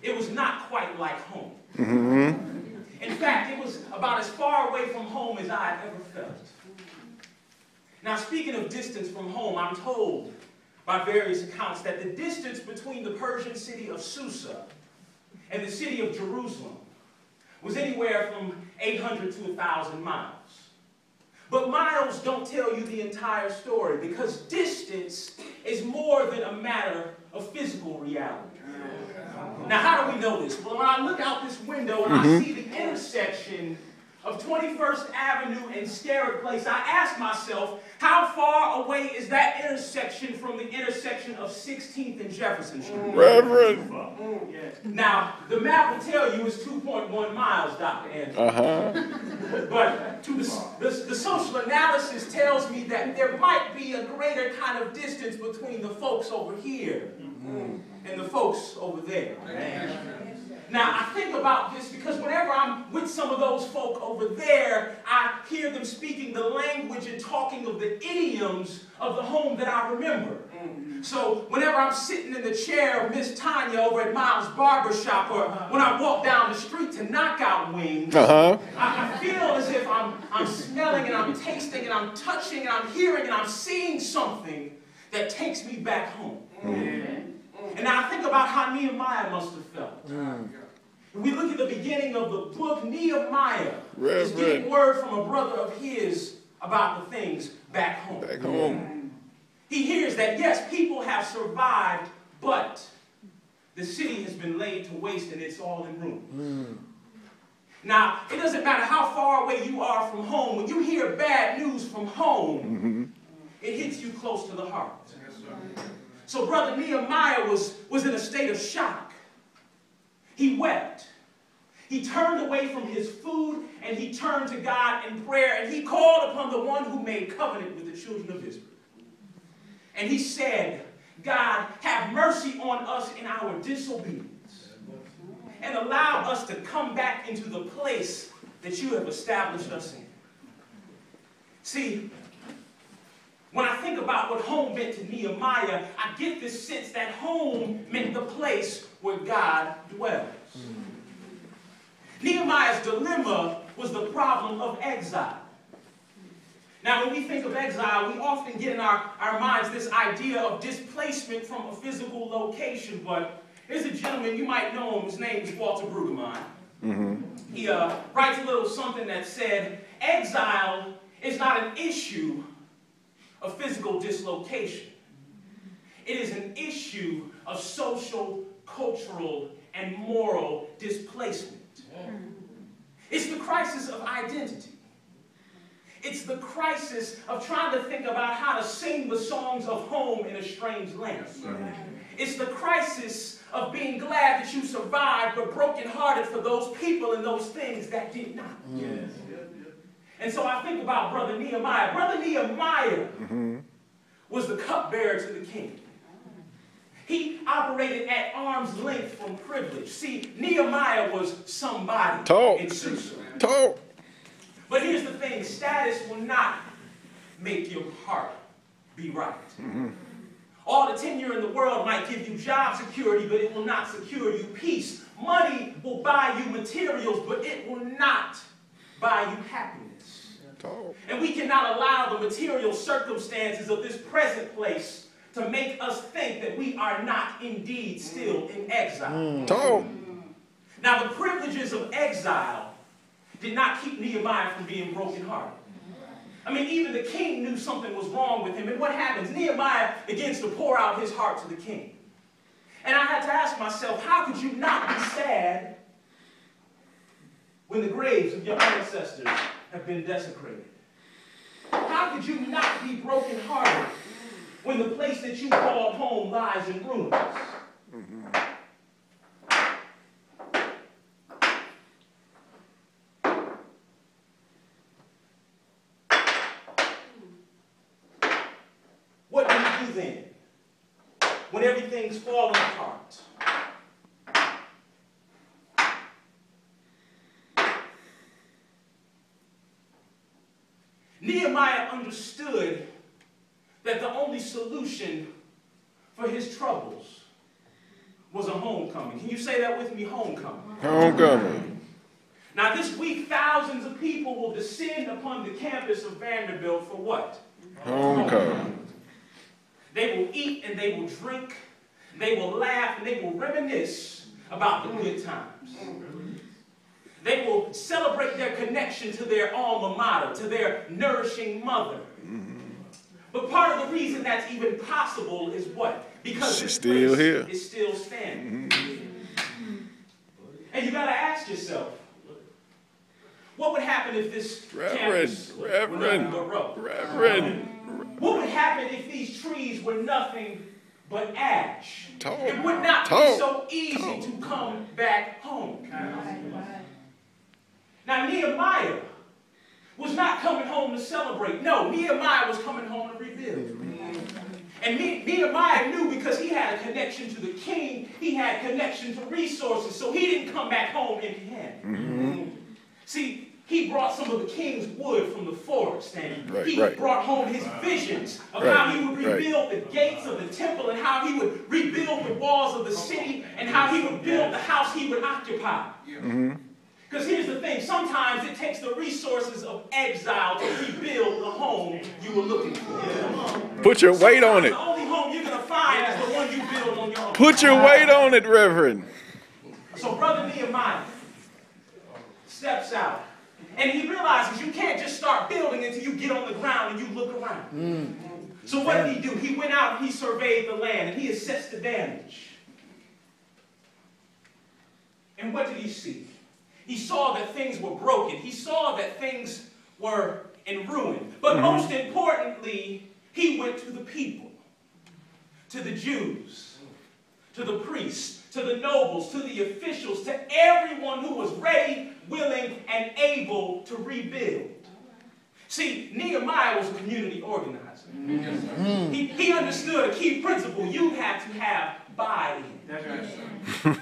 it was not quite like home. Mm-hmm. In fact, it was about as far away from home as I had ever felt. Now, speaking of distance from home, I'm told by various accounts that the distance between the Persian city of Susa and the city of Jerusalem was anywhere from 800 to 1,000 miles. But miles don't tell you the entire story, because distance is more than a matter of physical reality. Now, how do we know this? Well, when I look out this window and I see the intersection of 21st Avenue and Starrett Place, I ask myself, how far away is that intersection from the intersection of 16th and Jefferson Street? Reverend. Now, the map will tell you it's 2.1 miles, Dr. Andrew. But the social analysis tells me that there might be a greater kind of distance between the folks over here and the folks over there. Now, I think about this because whenever I'm with some of those folk over there, I hear them speaking the language and talking of the idioms of the home that I remember. So whenever I'm sitting in the chair of Miss Tanya over at Miles' Barbershop, or when I walk down the street to Knockout Wings, I feel as if I'm smelling and I'm tasting and I'm touching and I'm hearing and I'm seeing something that takes me back home. And I think about how Nehemiah must have felt. When we look at the beginning of the book, Nehemiah is getting word from a brother of his about the things back home. He hears that, yes, people have survived, but the city has been laid to waste and it's all in ruins. Now, it doesn't matter how far away you are from home. When you hear bad news from home, it hits you close to the heart. So Brother Nehemiah was in a state of shock. He wept. He turned away from his food and he turned to God in prayer and he called upon the one who made covenant with the children of Israel. And he said, God, have mercy on us in our disobedience and allow us to come back into the place that you have established us in. See, when I think about what home meant to Nehemiah, I get this sense that home meant the place where God dwells. Nehemiah's dilemma was the problem of exile. Now, when we think of exile, we often get in our minds this idea of displacement from a physical location. But there's a gentleman, you might know him, his name is Walter Brueggemann. He writes a little something that said, exile is not an issue of physical dislocation. It is an issue of social, cultural, and moral displacement. It's the crisis of identity. It's the crisis of trying to think about how to sing the songs of home in a strange land. It's the crisis of being glad that you survived, but brokenhearted for those people and those things that did not. And so I think about Brother Nehemiah. Brother Nehemiah was the cupbearer to the king. He operated at arm's length from privilege. See, Nehemiah was somebody in Susa. But here's the thing, status will not make your heart be right. All the tenure in the world might give you job security, but it will not secure you peace. Money will buy you materials, but it will not buy you happiness. And we cannot allow the material circumstances of this present place to make us think that we are not indeed still in exile. Now, the privileges of exile did not keep Nehemiah from being brokenhearted. I mean, even the king knew something was wrong with him. And what happens? Nehemiah begins to pour out his heart to the king. And I had to ask myself, how could you not be sad when the graves of your ancestors have been desecrated? How could you not be brokenhearted when the place that you called home lies in ruins? What do you do then when everything's falling apart? Nehemiah understood that the only solution for his troubles was a homecoming. Can you say that with me? Homecoming. Homecoming. Now this week, thousands of people will descend upon the campus of Vanderbilt for what? Homecoming. They will eat and they will drink. They will laugh and they will reminisce about the good times. They will celebrate their connection to their alma mater, to their nourishing mother. But part of the reason that's even possible is what? Because she's still here. Is still standing. And you got to ask yourself, what would happen if this campus were nothing but rope? What would happen if these trees were nothing but ash? It would not be so easy to come back home. Now Nehemiah was not coming home to celebrate. No, Nehemiah was coming home to rebuild. And Nehemiah knew, because he had a connection to the king, he had connection to resources, so he didn't come back home empty-handed. See, he brought some of the king's wood from the forest, and he brought home his visions of how he would rebuild the gates of the temple, and how he would rebuild the walls of the city, and how he would build the house he would occupy. Because here's the thing, sometimes it takes the resources of exile to rebuild the home you were looking for. Put your weight on it. The only home you're going to find is the one you build on your own. Put your weight on it, Reverend. So Brother Nehemiah steps out, and he realizes you can't just start building until you get on the ground and you look around. So what did he do? He went out and he surveyed the land, and he assessed the damage. And what did he see? He saw that things were broken. He saw that things were in ruin. But most importantly, he went to the people, to the Jews, to the priests, to the nobles, to the officials, to everyone who was ready, willing, and able to rebuild. See, Nehemiah was a community organizer. He understood a key principle. You have to have buy-in.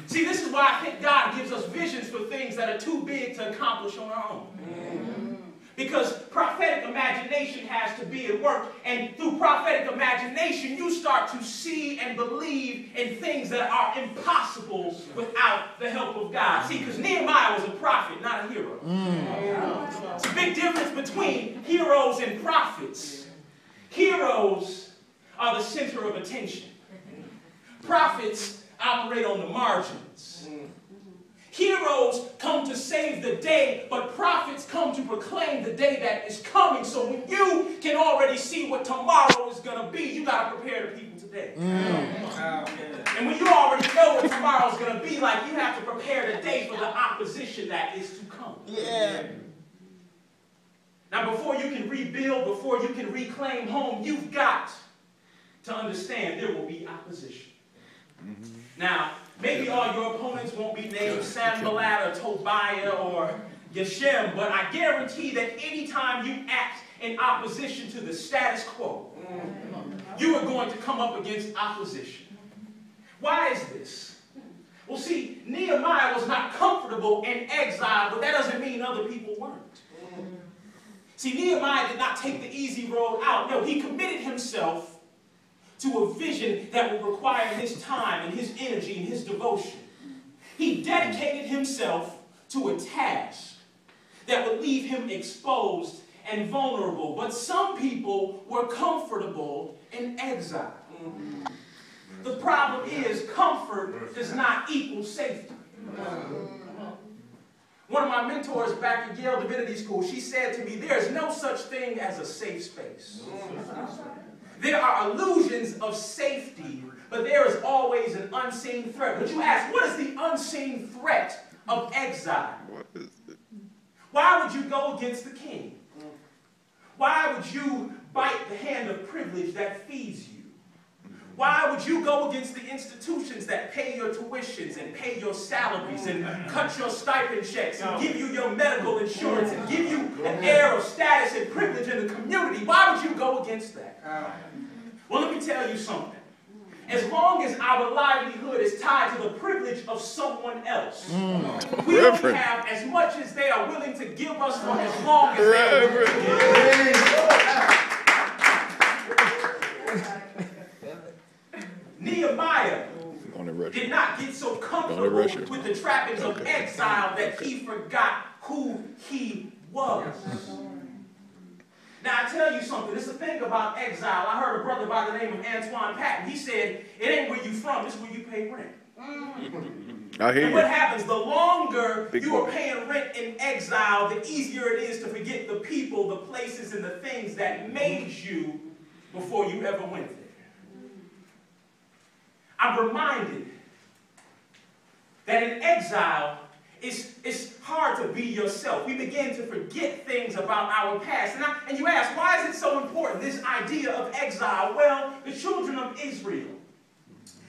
See, this is why I think God gives us visions for things that are too big to accomplish on our own. Because prophetic imagination has to be at work. And through prophetic imagination, you start to see and believe in things that are impossible without the help of God. See, because Nehemiah was a prophet, not a hero. It's a big difference between heroes and prophets. Heroes are the center of attention. Prophets operate on the margins. Heroes come to save the day, but prophets come to proclaim the day that is coming. So when you can already see what tomorrow is going to be, you got to prepare the people today. And when you already know what tomorrow is going to be like, you have to prepare the day for the opposition that is to come. Now, before you can rebuild, before you can reclaim home, you've got to understand there will be opposition. Now, maybe all your opponents won't be named Sanballat or Tobiah or Geshem, but I guarantee that anytime you act in opposition to the status quo, you are going to come up against opposition. Why is this? Well, see, Nehemiah was not comfortable in exile, but that doesn't mean other people weren't. See, Nehemiah did not take the easy road out. No, he committed himself to a vision that would require his time and his energy and his devotion. He dedicated himself to a task that would leave him exposed and vulnerable. But some people were comfortable in exile. The problem is comfort does not equal safety. One of my mentors back at Yale Divinity School, she said to me, there is no such thing as a safe space. There are illusions of safety, but there is always an unseen threat. But you ask, what is the unseen threat of exile? What is it? Why would you go against the king? Why would you bite the hand of privilege that feeds you? Why would you go against the institutions that pay your tuitions and pay your salaries and cut your stipend checks and give you your medical insurance and give you an air of status and privilege in the community? Why would you go against that? Well, let me tell you something. As long as our livelihood is tied to the privilege of someone else, we only have as much as they are willing to give us for as long as they are willing to give. Nehemiah did not get so comfortable with the trappings of exile that he forgot who he was. Now, I tell you something. It's a thing about exile. I heard a brother by the name of Antoine Patton. He said, it ain't where you from, it's where you pay rent. I hear and you. what happens, the longer you are paying rent in exile, the easier it is to forget the people, the places, and the things that made you before you ever went there. I'm reminded that in exile, it's hard to be yourself. We begin to forget things about our past. And you ask, why is it so important, this idea of exile? Well, the children of Israel,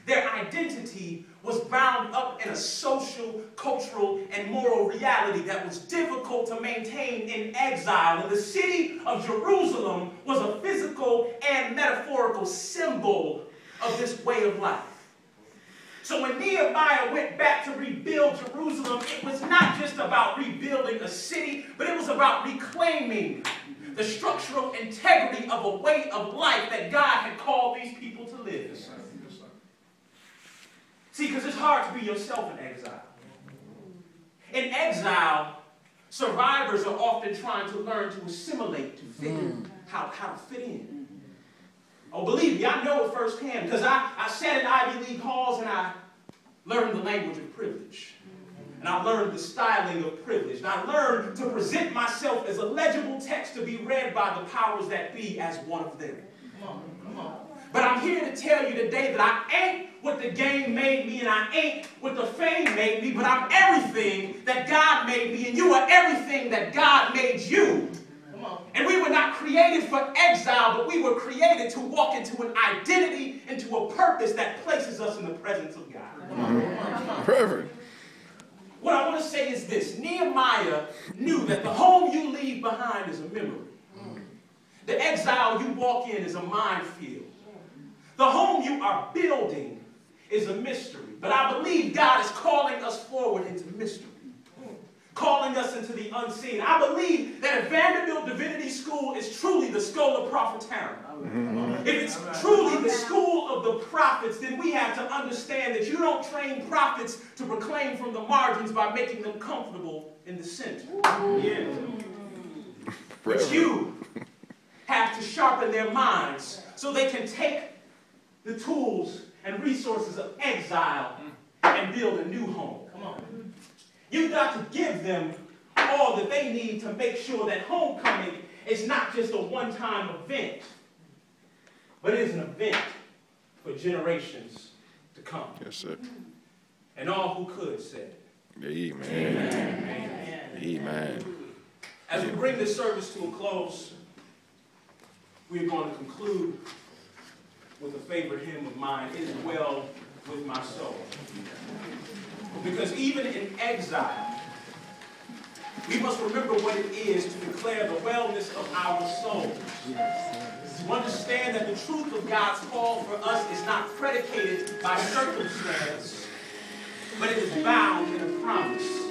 their identity was bound up in a social, cultural, and moral reality that was difficult to maintain in exile. And the city of Jerusalem was a physical and metaphorical symbol of this way of life. So when Nehemiah went back to rebuild Jerusalem, it was not just about rebuilding a city, but it was about reclaiming the structural integrity of a way of life that God had called these people to live. See, because it's hard to be yourself in exile. In exile, survivors are often trying to learn to assimilate, to figure how to fit in. Oh, believe me, I know it firsthand, because I sat in Ivy League halls and I learned the language of privilege. And I learned the styling of privilege. And I learned to present myself as a legible text to be read by the powers that be as one of them. Come on. But I'm here to tell you today that I ain't what the game made me, and I ain't what the fame made me, but I'm everything that God made me, and you are everything that God made you. And we were not created for exile, but we were created to walk into an identity, into a purpose that places us in the presence of God. Reverend. What I want to say is this. Nehemiah knew that the home you leave behind is a memory. The exile you walk in is a minefield. The home you are building is a mystery. But I believe God is calling us forward into mystery. Calling us into the unseen. I believe that if Vanderbilt Divinity School is truly the Schola Prophetarum, if it's truly the school of the prophets, then we have to understand that you don't train prophets to proclaim from the margins by making them comfortable in the center. Yeah. But you have to sharpen their minds so they can take the tools and resources of exile and build a new home. Come on. You've got to give them all that they need to make sure that homecoming is not just a one-time event, but it is an event for generations to come. Yes, sir. And all who could said, Amen. Amen. Amen. As we bring this service to a close, we're going to conclude with a favorite hymn of mine, It Is Well With My Soul. Because even in exile, we must remember what it is to declare the wellness of our souls. To understand that the truth of God's call for us is not predicated by circumstance, but it is bound in a promise.